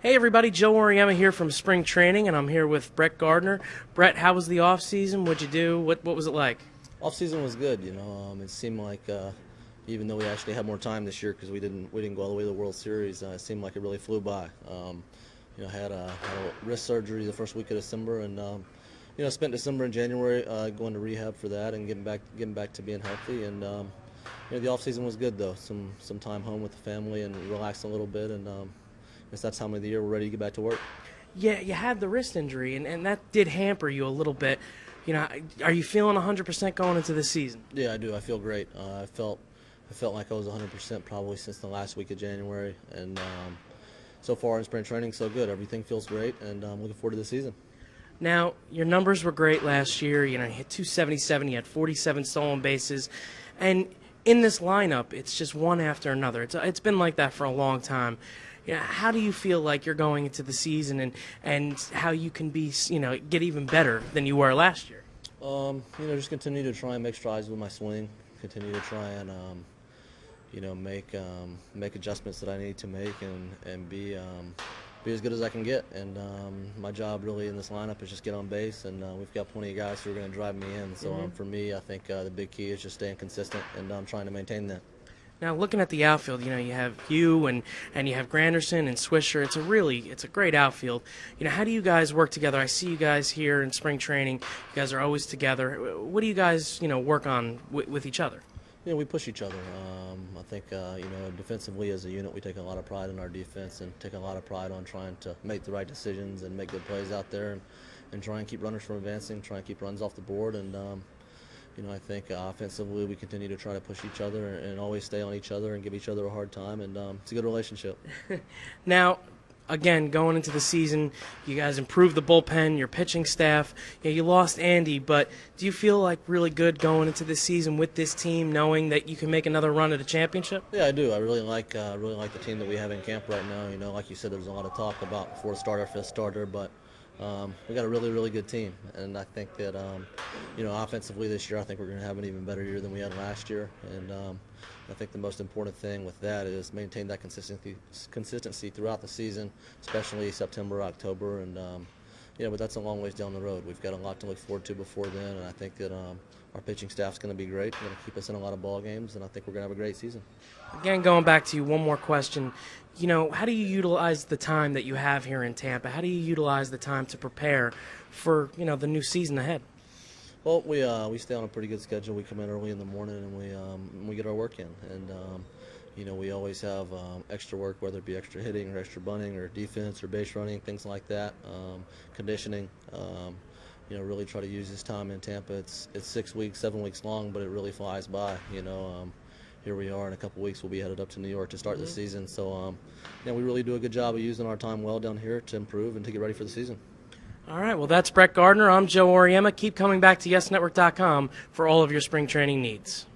Hey everybody, Joe Auriemma here from Spring Training, and I'm here with Brett Gardner. Brett, how was the off season? What'd you do? What was it like? Off season was good. It seemed like even though we actually had more time this year because we didn't go all the way to the World Series, it seemed like it really flew by. Had a wrist surgery the first week of December, and spent December and January going to rehab for that and getting back to being healthy. And the off season was good though. Some time home with the family and relaxed a little bit, and it's that time of the year we're ready to get back to work. Yeah, you had the wrist injury, and that did hamper you a little bit. Are you feeling 100% going into this season? Yeah, I do. I feel great. I felt like I was 100% probably since the last week of January, and so far in spring training, so good. Everything feels great, and I'm looking forward to the season. Now, your numbers were great last year. You hit 277, you had 47 stolen bases, and in this lineup, it's just one after another. It's been like that for a long time. How do you feel like you're going into the season, and how you can be, get even better than you were last year? Just continue to try and make strides with my swing. Continue to try and make adjustments that I need to make, and be as good as I can get. And my job really in this lineup is just get on base, and we've got plenty of guys who are going to drive me in. So for me, I think the big key is just staying consistent, and I'm trying to maintain that. Now, looking at the outfield, you have you and you have Granderson and Swisher. It's a great outfield. How do you guys work together? I see you guys here in spring training. You guys are always together. What do you guys, work on with each other? We push each other. I think, defensively as a unit, we take a lot of pride in our defense and take a lot of pride on trying to make the right decisions and make good plays out there and try and keep runners from advancing, try and keep runs off the board. And, I think offensively we continue to try to push each other and always stay on each other and give each other a hard time, and it's a good relationship. Now, again, going into the season, you guys improved the bullpen, your pitching staff. You lost Andy, but do you feel like really good going into this season with this team, knowing that you can make another run at a championship? Yeah, I do. I really like the team that we have in camp right now. Like you said, there's a lot of talk about fourth starter, fifth starter, but we got a really, really good team, and I think that offensively this year, I think we're going to have an even better year than we had last year. And I think the most important thing with that is maintain that consistency throughout the season, especially September, October, and but that's a long ways down the road. We've got a lot to look forward to before then, and I think that our pitching staff's going to be great. They're going to keep us in a lot of ball games, and I think we're going to have a great season. Again, going back to you, one more question. How do you utilize the time that you have here in Tampa? How do you utilize the time to prepare for, the new season ahead? Well, we stay on a pretty good schedule. We come in early in the morning and we get our work in. And we always have extra work, whether it be extra hitting or extra bunting or defense or base running, things like that. Conditioning. Really try to use this time in Tampa. It's 6 weeks, 7 weeks long, but it really flies by. Here we are in a couple weeks. We'll be headed up to New York to start the season. So, we really do a good job of using our time well down here to improve and to get ready for the season. All right, well, that's Brett Gardner. I'm Joe Auriemma. Keep coming back to YesNetwork.com for all of your spring training needs.